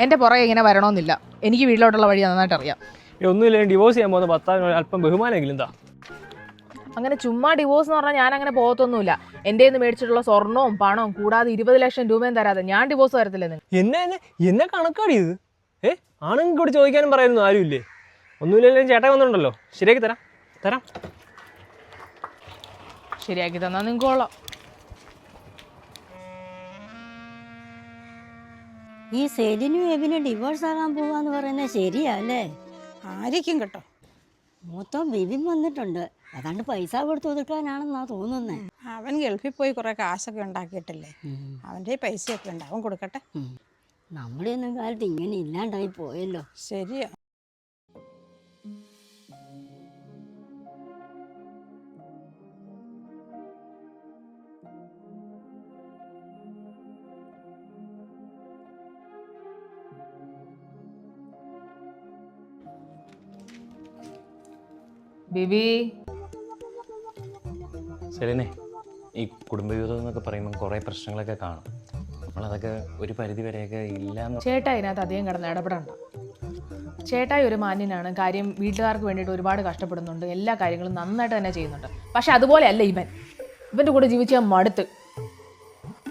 എൻ്റെ പുറകെ ഇങ്ങനെ വരണമെന്നില്ല. എനിക്ക് വീട്ടിലോട്ടുള്ള വഴി നന്നായിട്ട് അറിയാം. ഒന്നുമില്ല, ഡിവോഴ്സ് ചെയ്യാൻ പോകുന്ന ഭർത്താവിന് അല്പം ബഹുമാനമെങ്കിലും എന്താ? അങ്ങനെ ചുമ്മാ ഡിവോഴ്സ് എന്ന് പറഞ്ഞാൽ ഞാൻ അങ്ങനെ പോകത്തൊന്നുമില്ല. എൻ്റെ നിന്ന് മേടിച്ചിട്ടുള്ള സ്വർണവും പണവും കൂടാതെ 20 ലക്ഷം രൂപയും തരാതെ ഞാൻ ഡിവോഴ്സ് തരത്തില്ല. എന്നെ കണക്കാടിയത്? ആണെങ്കിൽ കൂടി ചോദിക്കാനും പറയാനൊന്നും ആരുമില്ലേ? ഒന്നുമില്ലെങ്കിലും ചേട്ടൻ വന്നിട്ടുണ്ടല്ലോ, ശരിയാക്കി തരാം. ശരിയാക്കി തന്നാൽ നിങ്ങൾക്ക് കൊള്ളാം. ഈ സെലിനും എബിനും ഡിവോഴ്സ് ആകാൻ പോവാന്ന് പറയുന്നത് ശരിയല്ലേ? ആയിരിക്കും കേട്ടോ. മൊത്തം ബിബിൻ വന്നിട്ടുണ്ട്. അതാണ്ട് പൈസ കൊടുത്ത് ഒതുക്കാനാണെന്നാ തോന്നുന്നേ. അവൻ ഗൾഫിൽ പോയി കുറെ കാശൊക്കെ ഉണ്ടാക്കിയിട്ടില്ലേ, അവൻ്റെ പൈസയൊക്കെ ഉണ്ട്, അവൻ കൊടുക്കട്ടെ. നമ്മുടെ ഒന്നും കാലത്ത് ഇങ്ങനെ ഇല്ലാണ്ടായി പോയല്ലോ. ശരിയാ. ബിബി, സെലിനെ, ഈ കുടുംബജീവിതം എന്നൊക്കെ പറയുമ്പോൾ കുറേ പ്രശ്നങ്ങളൊക്കെ കാണും. നമ്മളതൊക്കെ ഒരു പരിധി വരെയൊക്കെ ഇല്ലയെന്ന്. ചേട്ടായി ഇതിനകത്ത് അധികം കിടന്ന് ഇടപെടണ്ട. ചേട്ടായി ഒരു മാന്യനാണ്. കാര്യം വീട്ടുകാർക്ക് വേണ്ടിയിട്ട് ഒരുപാട് കഷ്ടപ്പെടുന്നുണ്ട്, എല്ലാ കാര്യങ്ങളും നന്നായിട്ട് തന്നെ ചെയ്യുന്നുണ്ട്. പക്ഷെ അതുപോലെ അല്ല ഇവൻ്റെ കൂടെ ജീവിച്ച് ഞാൻ മടുത്ത്.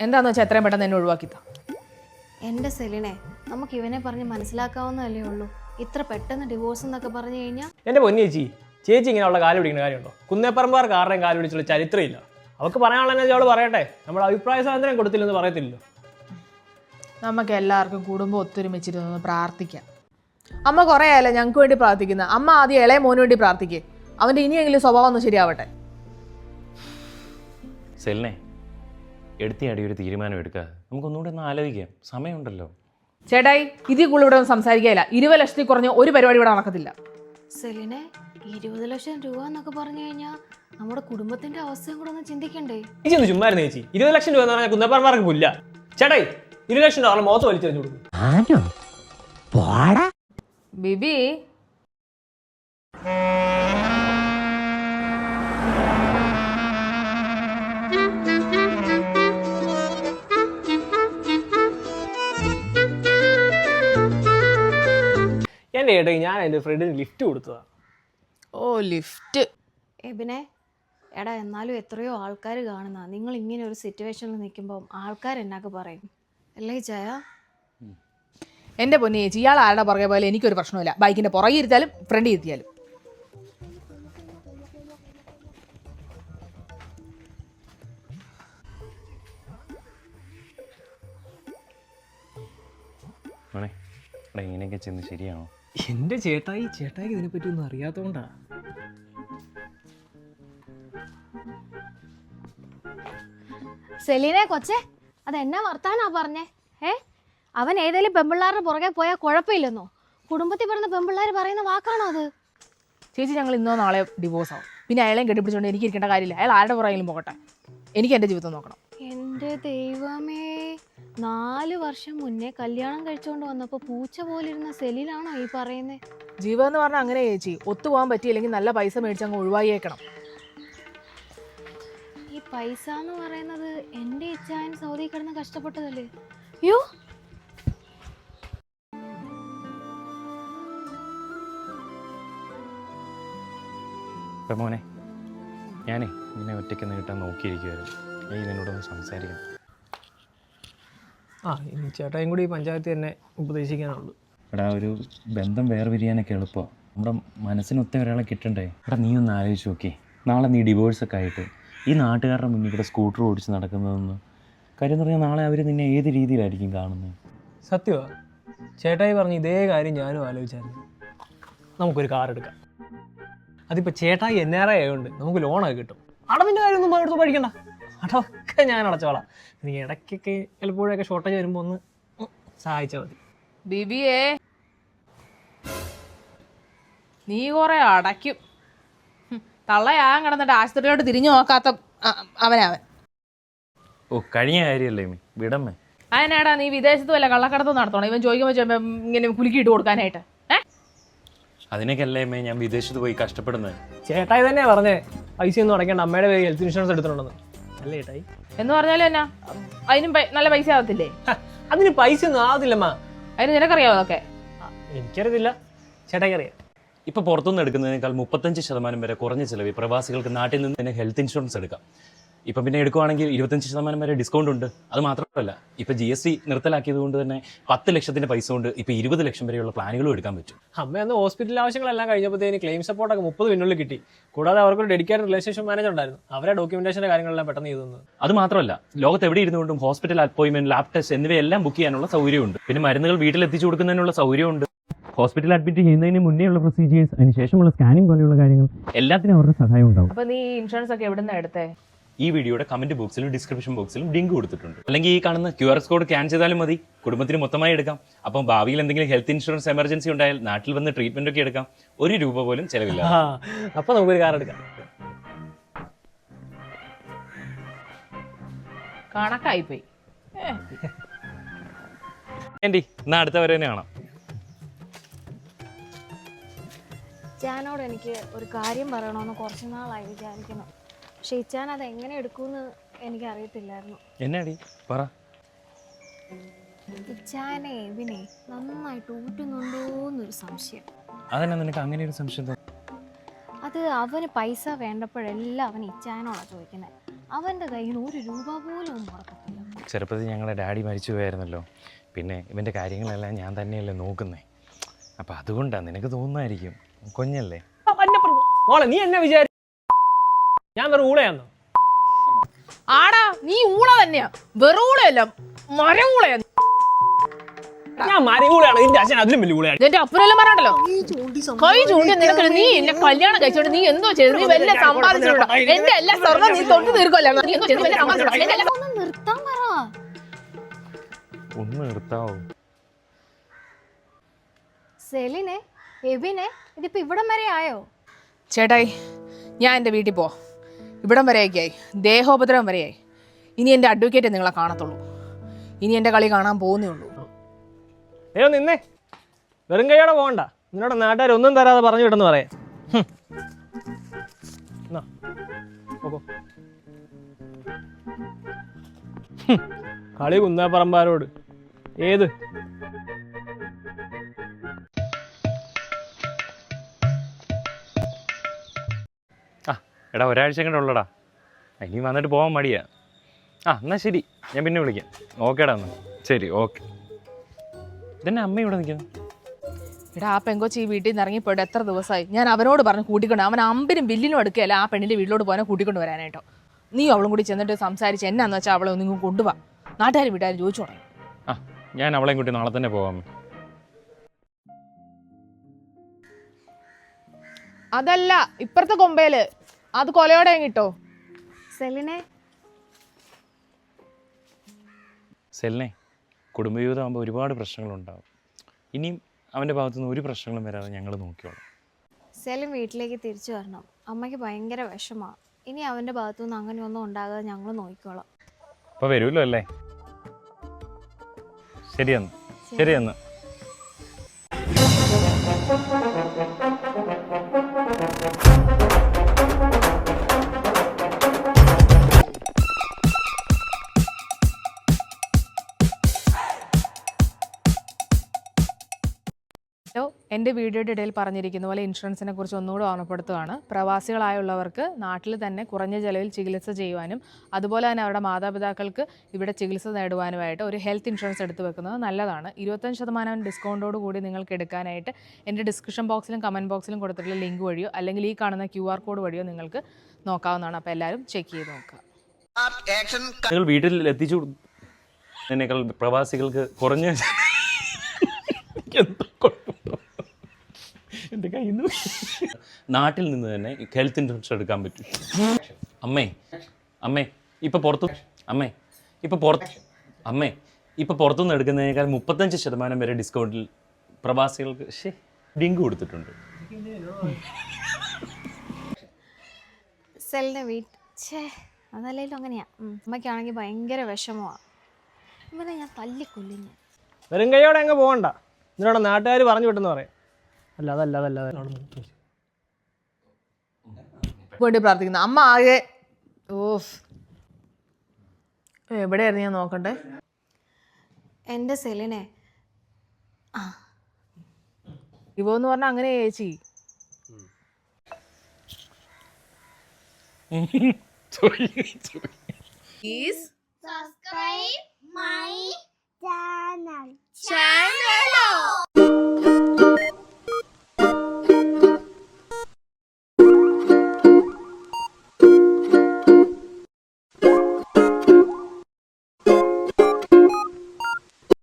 എന്താണെന്ന് വെച്ചാൽ എത്രയും പെട്ടെന്ന് എന്നെ ഒഴിവാക്കിത്താ. എൻ്റെ സെലിനെ, നമുക്ക് ഇവനെ പറഞ്ഞ് മനസ്സിലാക്കാവുന്നതല്ലേ ഉള്ളൂ. ഇത്ര പെട്ടെന്ന് ഡിവോഴ്സ് എന്നൊക്കെ പറഞ്ഞു കഴിഞ്ഞാൽ. എൻ്റെ പൊന്നി ചേച്ചി ഇങ്ങനെ അവളുടെ കാല് പിടിക്കുന്ന കാര്യമുണ്ടോ? കുന്നേപ്പറമ്പുകാർക്ക് ആരുടെയും കാല് പിടിച്ചുള്ള ചരിത്രമില്ല. അവൾക്ക് പറയാനുള്ള അവൾ പറയട്ടെ, നമ്മുടെ അഭിപ്രായ സ്വാതന്ത്ര്യം കൊടുത്തില്ലെന്ന് പറയത്തില്ലല്ലോ. നമുക്ക് എല്ലാവർക്കും കുടുംബം ഒത്തൊരുമിച്ചിരുന്ന് പ്രാർത്ഥിക്കാം. അമ്മ കുറേ ആയല്ലേ ഞങ്ങൾക്ക് വേണ്ടി പ്രാർത്ഥിക്കുന്ന. അമ്മ ആദ്യം ഇളയ മോന് വേണ്ടി പ്രാർത്ഥിക്കേ, അവൻ്റെ ഇനിയെങ്കിലും സ്വഭാവം ഒന്ന് ശരിയാവട്ടെ. സെലിനെ, എടുത്തിയാടി ഒരു തീരുമാനം എടുക്കാതെ നമുക്കൊന്നുകൂടെ ഒന്ന് ആലോചിക്കാം, സമയമുണ്ടല്ലോ. ചേട്ടായി, ഇതിൽ കൂടുതൽ ഇവിടെ ഒന്നും സംസാരിക്കുകയില്ല. 20 ലക്ഷത്തിൽ കുറഞ്ഞ ഒരു പരിപാടി ഇവിടെ നടക്കത്തില്ല. സെലിനെ, 20 ലക്ഷം രൂപ എന്നൊക്കെ പറഞ്ഞു കഴിഞ്ഞാൽ നമ്മുടെ കുടുംബത്തിന്റെ അവസ്ഥയും കൂടെ ഒന്ന് ചിന്തിക്കണ്ടേ? ചേച്ചി ഒന്ന് ചുമ്മായിരുന്നു ചേച്ചി. 20 ലക്ഷം രൂപ എന്ന് പറഞ്ഞാൽ കുന്നേപ്പറമ്പുകാർക്ക് പുല്ല. ചേട്ടായി, 20 ലക്ഷം രൂപ മുഖത്ത് വലിച്ചെറിഞ്ഞു കൊടുക്കും. ബിബി, എൻ്റെ ചേട്ടായി, ഞാൻ എൻ്റെ ഫ്രണ്ടിന് ലിഫ്റ്റ് കൊടുത്തതാ. ഓ ലിഫ്റ്റ്. എബിനെ, എടാ എന്നാലും എത്രയോ ആൾക്കാർ കാണുന്ന നിങ്ങൾ ഇങ്ങനെ ഒരു സിറ്റുവേഷനിൽ നിൽക്കുമ്പോൾ ആൾക്കാർ എന്നൊക്കെ പറയും അല്ലേ ചായ? എൻ്റെ പൊന്നി ചേച്ചി, ഇയാൾ ആരുടെ പുറകെ പോലെ എനിക്കൊരു പ്രശ്നമില്ല. ബൈക്കിൻ്റെ പുറകെ ഇരുത്തിയാലും ഫ്രണ്ടിൽ ഇരുത്തിയാലും. ഇങ്ങനെയൊക്കെ ചെന്ന് ശരിയാണോ? എൻ്റെ ചേട്ടായിക്ക് ഇതിനെപ്പറ്റി ഒന്നും അറിയാത്തതുകൊണ്ടാ. സെലീനെ കൊച്ചേ, അതെന്നാ വർത്താനാ പറഞ്ഞേ? അവൻ ഏതെങ്കിലും പെമ്പിള്ളാരുടെ പുറകെ പോയാൽ കുഴപ്പമില്ലെന്നോ? കുടുംബത്തിൽ പറഞ്ഞ പെമ്പിള്ളാർ പറയുന്ന വാക്കാണോ അത്? ചേച്ചി, ഞങ്ങൾ ഇന്നോ നാളെ ഡിവോഴ്സ് ആവും. പിന്നെ അയാളെയും കെട്ടിപ്പിടിച്ചുകൊണ്ട് എനിക്ക് ഇരിക്കേണ്ട കാര്യമില്ല. അയാൾ ആരുടെ പുറകിലും പോകട്ടെ, എനിക്ക് എൻ്റെ ജീവിതം നോക്കണം. എൻ്റെ ദൈവമേ, 4 വർഷം മുന്നേ കല്യാണം കഴിച്ചുകൊണ്ട് വന്നപ്പോൾ പൂച്ച പോലിരുന്ന സെലിലാണോ ഈ പറയുന്നത്? ജീവിതം എന്ന് പറഞ്ഞാൽ അങ്ങനെ ചേച്ചി, ഒത്തുപോകാൻ പറ്റിയില്ലെങ്കിൽ നല്ല പൈസ മേടിച്ച് അങ്ങ് ഒഴിവാക്കിയേക്കണം. ഈ പൈസ എന്ന് പറയുന്നത് എൻ്റെ ഇച്ഛായൻ സൗദി കിടന്ന് കഷ്ടപ്പെട്ടതല്ലേ? അയ്യോ, ഇപ്പം മോനെ, ഞാനേ നിന്നെ ഒറ്റയ്ക്ക് നീട്ടാൻ നോക്കിയിരിക്കുമായിരുന്നു. നീ നിന്നോടൊന്ന് സംസാരിക്കണം. ഇനി ചേട്ടായും കൂടി ഈ പഞ്ചായത്ത് തന്നെ ഉപദേശിക്കാനുള്ളൂ. എടാ, ഒരു ബന്ധം വേർപിരിയാനൊക്കെ എളുപ്പമാണ്. നമ്മുടെ മനസ്സിനൊത്ത ഒരാളെ കിട്ടണ്ടേ? എടാ, നീ ഒന്ന് ആലോചിച്ച് നോക്കി. നാളെ നീ ഡിവോഴ്സൊക്കെ ആയിട്ട് ഈ നാട്ടുകാരുടെ മുന്നിൽ കൂടെ സ്കൂട്ടർ ഓടിച്ച് നടക്കുന്നതെന്ന് കാര്യം എന്ന് പറഞ്ഞാൽ നാളെ അവർ നിന്നെ ഏത് രീതിയിലായിരിക്കും കാണുന്നത്? സത്യമാണ്. ചേട്ടായി പറഞ്ഞ ഇതേ കാര്യം ഞാനും ആലോചിച്ചായിരുന്നു. നമുക്കൊരു കാർ എടുക്കാം. അതിപ്പോൾ ചേട്ടായി NRI ആയതുകൊണ്ട് നമുക്ക് ലോണൊക്കെ കിട്ടും. അടവിൻ്റെ കാര്യമൊന്നും എടുത്ത് പഠിക്കണ്ട, അടവൊക്കെ ഞാൻ അടച്ചോളാം. നീ ഇടയ്ക്കൊക്കെ ചിലപ്പോഴൊക്കെ ഷോർട്ടേജ് വരുമ്പോൾ ഒന്ന് സഹായിച്ചാൽ മതി. ബിബിയെ, നീ കുറെ അടയ്ക്കും. തള്ളയാൻ കിടന്നിട്ട് ആശുപത്രിയിലോട്ട് തിരിഞ്ഞു നോക്കാത്ത അവനവൻ. ഓ, കഴിഞ്ഞ കാര്യമല്ലേ വിടമ്മേ. അതിനാടാ നീ വിദേശത്ത് വല്ല കള്ളക്കടത്ത് നടത്തണം ഇവൻ ചോദിക്കുമ്പോൾ ഇങ്ങനെ കുലുക്കിയിട്ട് കൊടുക്കാനായിട്ട്? അതിനൊക്കെ അല്ലേ ഞാൻ വിദേശത്ത് പോയി കഷ്ടപ്പെടുന്നത്. ചേട്ടായി തന്നെ പറഞ്ഞേ പൈസ ഒന്നും അടയ്ക്കേണ്ട, അമ്മയുടെ പേര് ഹെൽത്ത് ഇൻഷുറൻസ് എടുത്തിട്ടുണ്ടെന്ന്. അല്ലേ ചേട്ടായി? എന്ന് പറഞ്ഞാലും എന്നാ അതിനും നല്ല പൈസ ആവത്തില്ലേ? അതിന് പൈസ ഒന്നും ആവത്തില്ലമ്മ. അതിന് നിനക്കറിയാമോ അതൊക്കെ? എനിക്കറിയത്തില്ല, ചേട്ടായി അറിയാം. ഇപ്പോൾ പുറത്തുനിന്ന് എടുക്കുന്നതിനേക്കാൾ 35% വരെ കുറഞ്ഞ ചിലവിൽ പ്രവാസികൾക്ക് നാട്ടിൽ നിന്ന് തന്നെ ഹെൽത്ത് ഇൻഷുറൻസ് എടുക്കാം. ഇപ്പം പിന്നെ എടുക്കുവാണെങ്കിൽ 25% വരെ ഡിസ്കൗണ്ട് ഉണ്ട്. അത് മാത്രമല്ല, ഇപ്പോൾ GST നിർത്തലാക്കിയത് കൊണ്ട് തന്നെ 10 ലക്ഷത്തിൻ്റെ പൈസ കൊണ്ട് ഇപ്പോൾ 20 ലക്ഷം വരെയുള്ള പ്ലാനുകളും എടുക്കാൻ പറ്റും. അമ്മ അന്ന് ഹോസ്പിറ്റൽ ആവശ്യങ്ങളെല്ലാം കഴിഞ്ഞപ്പോഴത്തേന് ക്ലെയിം സപ്പോർട്ടൊക്കെ 30 മിനിറ്റിൽ കിട്ടി. കൂടാതെ അവർക്കൊരു ഡെഡിക്കേറ്റഡ് റിലേഷൻഷിപ്പ് മാനേജർ ഉണ്ടായിരുന്നു. അവരെ ഡോക്യുമെന്റേഷൻ്റെ കാര്യങ്ങളെല്ലാം പെട്ടെന്ന് ചെയ്തു തന്നത്. അത് മാത്രമല്ല, ലോകത്ത് എവിടെ ഇരുന്നുകൊണ്ടും ഹോസ്പിറ്റൽ അപ്പോയിൻമെന്റ്, ലാബ് ടെസ്റ്റ് എന്നിവയെല്ലാം ബുക്ക് ചെയ്യാനുള്ള സൗകര്യമുണ്ട്. പിന്നെ മരുന്നുകൾ വീട്ടിലെത്തിച്ചു കൊടുക്കുന്നതിനുള്ള സൗകര്യമുണ്ട്. ഹോസ്പിറ്റൽ അഡ്മിറ്റ് ചെയ്യുന്നതിന് മുന്നേയുള്ള പ്രൊസീജിയേഴ്സ്, അതിന് ശേഷമുള്ള സ്കാനിങ് പോലെയുള്ള കാര്യങ്ങൾ എല്ലാത്തിനും അവരുടെ സഹായം ഉണ്ടാവും. അപ്പൊ നീ ഇൻഷുറൻസ് ഒക്കെ എവിടെ നിന്നാണ് എടുത്തേ? ഈ വീഡിയോയുടെ കമന്റ് ബോക്സിലും ഡിസ്ക്രിപ്ഷൻ ബോക്സിലും ലിങ്ക് കൊടുത്തിട്ടുണ്ട്. അല്ലെങ്കിൽ ഈ കാണുന്ന QR കോഡ് സ്കാൻ ചെയ്താലും മതി, കുടുംബത്തിന് മൊത്തമായി എടുക്കാം. അപ്പം ഭാവിയിൽ എന്തെങ്കിലും ഹെൽത്ത് ഇൻഷുറൻസ് എമർജൻസി ഉണ്ടായാൽ നാട്ടിൽ വന്ന് ട്രീറ്റ്മെന്റ് ഒക്കെ എടുക്കാം. 1 രൂപ പോലും ചെലവില്ല. അപ്പൊ നമുക്കൊരു കാർ എടുക്കാം. കണക്കായിപ്പോയി. ആൻറ്റി, എന്നാ അടുത്ത വരെ തന്നെ കാണാം. ഇച്ചാനോട് എനിക്ക് ഒരു കാര്യം പറയണമെന്ന് കുറച്ച് നാളായി വിചാരിക്കുന്നു. പക്ഷെ ഇച്ചാൻ അത് എങ്ങനെ എടുക്കുമെന്ന് എനിക്കറിയത്തില്ലായിരുന്നു. എന്നാടി പറ. ഇച്ചാനെ ഇവനെ നന്നായിട്ട് ഊറ്റുന്നുണ്ടോന്നൊരു സംശയം. അതെന്നാ നിനക്ക് അങ്ങനെ ഒരു സംശയം തോന്നി? അത് അവന് പൈസ വേണ്ടപ്പോഴെല്ലാം അവൻ ഇച്ചാനോടാണ് ചോദിക്കുന്നത്. അവൻ്റെ കയ്യിൽ നിന്ന് 1 രൂപ പോലും മുടക്കത്തില്ല. ചെറുപ്പത്തിൽ ഞങ്ങളുടെ ഡാഡി മരിച്ചു പോയായിരുന്നല്ലോ. പിന്നെ ഇവൻ്റെ കാര്യങ്ങളെല്ലാം ഞാൻ തന്നെയല്ലേ നോക്കുന്നേ. അപ്പം അതുകൊണ്ടാണ് നിനക്ക് തോന്നുമായിരിക്കും, കുഞ്ഞല്ലേ. മോളെ നീ എന്നെ വിചാരിച്ചു ഞാൻ വെറും ഊളയാന്നോ? ആടാ, നീ ഊള തന്നെയാ. വെറൂളയല്ല, മരൂളയാ. ഞാൻ മരൂളയാണ്. ഇതിന്റെ അച്ഛൻ അതിലും വലിയ ഊളയാണ്. എന്റെ അപ്പുറെല്ലാം പറഞ്ഞല്ലോ, കൈ ചൂണ്ടി നിനക്ക്. നീ എന്നെ കല്യാണം കഴിച്ചോണ്ട് നീ എന്തോ ചെയ്തു? നീ വല്ല സമ്പാദിച്ചിട്ടുണ്ടോ? എന്റെ എല്ലാ സ്വർണ്ണം നീ തൊട്ട് തീർക്കല്ലായിരുന്നു. നീ എന്തോ ചെയ്തു? വല്ല സമ്പാദിച്ചിട്ടുണ്ടോ? ഒന്ന് നിർത്താൻ പറ. ഒന്ന് നിർത്താവോ? സെലിനെ, എബിനെ, ഇതിപ്പോ ഇവിടം വരെ ആയോ? ചേട്ടായി, ഞാൻ എൻ്റെ വീട്ടിൽ പോവാം. ഇവിടം വരെയൊക്കെയായി, ദേഹോപദ്രവം വരെയായി. ഇനി എൻ്റെ അഡ്വക്കേറ്റ് നിങ്ങളെ കാണത്തുള്ളൂ. ഇനി എൻ്റെ കളി കാണാൻ പോകുന്നേ ഉള്ളൂ. അയ്യോ നിന്നേ, വെറും കൈയോടെ പോകണ്ട. നിന്നോട് നാട്ടുകാർ ഒന്നും തരാതെ പറഞ്ഞു വിട്ടെന്ന് പറയാം. കളി കുന്നാപ്പറമ്പാരോട് ഏത്? എടാ, ഒരാഴ്ച കൂടെ ഉള്ളടാ. ഇനി വന്നിട്ട് പോകാൻ മടിയാ. എന്നാൽ ശരി, ഞാൻ പിന്നെ വിളിക്കാം. ഓക്കേടാ, എന്നാൽ ശരി, ഓക്കെ. ഇതെന്നെ അമ്മ ഇവിടെ നിൽക്കുന്നു. എടാ, ആ പെങ്കൊച്ചി ഈ വീട്ടിൽ നിന്ന് ഇറങ്ങിപ്പോയിട്ട് എത്ര ദിവസമായി? ഞാൻ അവനോട് പറഞ്ഞ് കൂട്ടിക്കൊണ്ട്, അവൻ അമ്പിനും ബില്ലിനും എടുക്കുകയല്ല ആ പെണ്ണിൻ്റെ വീട്ടിലോട്ട് പോകാൻ കൂട്ടിക്കൊണ്ട് വരാനായിട്ടോ. നീ അവളും കൂടി ചെന്നിട്ട് സംസാരിച്ച് എന്നാന്ന് വെച്ചാൽ അവളെ ഒന്നും കൊണ്ടുപോവാ. നാട്ടുകാർ വീട്ടുകാർ ചോദിച്ചു തുടങ്ങി. ഞാൻ അവളെയും കൂട്ടി നാളെ തന്നെ പോകാം. അതല്ല, ഇപ്പുറത്തെ കൊമ്പയില് അത് കൊലയോടെ കിട്ടോ. സെലിനെ, കുടുംബജീവിതം ആകുമ്പോൾ ഒരുപാട് പ്രശ്നങ്ങളുണ്ടാകും. ഇനിയും അവൻ്റെ ഭാഗത്തുനിന്ന് ഒരു പ്രശ്നങ്ങളും വരാതെ ഞങ്ങൾ നോക്കിയോളാം. സെലിൻ വീട്ടിലേക്ക് തിരിച്ചു വരണം. അമ്മയ്ക്ക് ഭയങ്കര വിഷമമാണ്. ഇനി അവൻ്റെ ഭാഗത്തുനിന്ന് അങ്ങനെയൊന്നും ഉണ്ടാകാതെ ഞങ്ങൾ നോക്കിക്കോളാം. അപ്പോൾ വരുമല്ലോ അല്ലേ? ശരിയെന്ന് ശരിയെന്ന് എൻ്റെ വീഡിയോയുടെ ഇടയിൽ പറഞ്ഞിരിക്കുന്ന പോലെ ഇൻഷുറൻസിനെ കുറിച്ച് ഒന്നുകൂടെ ഓർമ്മപ്പെടുത്തുകയാണ്. പ്രവാസികളായുള്ളവർക്ക് നാട്ടിൽ തന്നെ കുറഞ്ഞ ചിലവിൽ ചികിത്സ ചെയ്യുവാനും അതുപോലെ തന്നെ അവരുടെ മാതാപിതാക്കൾക്ക് ഇവിടെ ചികിത്സ നേടുവാനുമായിട്ട് ഒരു ഹെൽത്ത് ഇൻഷുറൻസ് എടുത്തു വെക്കുന്നത് നല്ലതാണ്. 25% ഡിസ്കൗണ്ടോട് കൂടി നിങ്ങൾക്ക് എടുക്കാനായിട്ട് എൻ്റെ ഡിസ്ക്രിപ്ഷൻ ബോക്സിലും കമൻറ്റ് ബോക്സിലും കൊടുത്തിട്ടുള്ള ലിങ്ക് വഴിയോ അല്ലെങ്കിൽ ഈ കാണുന്ന QR കോഡ് വഴിയോ നിങ്ങൾക്ക് നോക്കാവുന്നതാണ്. അപ്പോൾ എല്ലാവരും ചെക്ക് ചെയ്ത് നോക്കുക. നിങ്ങൾ വീട്ടിൽ എത്തിച്ചു എന്നേക്കാൾ പ്രവാസികൾക്ക് കുറഞ്ഞ എൻ്റെ കയ്യിൽ നിന്ന് നാട്ടിൽ നിന്ന് തന്നെ ഹെൽത്ത് ഇൻഷുറൻസ് എടുക്കാൻ പറ്റും. അമ്മേ ഇപ്പം പുറത്തുനിന്ന് എടുക്കുന്നതിനേക്കാൾ 35% വരെ ഡിസ്കൗണ്ടിൽ പ്രവാസികൾക്ക് ലിങ്ക് കൊടുത്തിട്ടുണ്ട്. സെലിൻ്റെ അതല്ലേലും അങ്ങനെയാ. അമ്മയ്ക്കാണെങ്കിൽ ഭയങ്കര വിഷമമാണ്. ഇവനെ ഞാൻ തല്ലിക്കൊല്ലിഞ്ഞ. വെറും കൈയോടെ അങ്ങ് പോകണ്ട. ഇതിനോട് നാട്ടുകാർ പറഞ്ഞു വിട്ടെന്ന് പറയാം. അതല്ല വേണ്ടി പ്രാർത്ഥിക്കുന്നു. അമ്മ ആകെ എവിടെയായിരുന്നു ഞാൻ നോക്കണ്ടേ? എൻ്റെ സെലിനെ, ഇവോ എന്ന് പറഞ്ഞാൽ അങ്ങനെ ചേച്ചി. Subscribe my channel.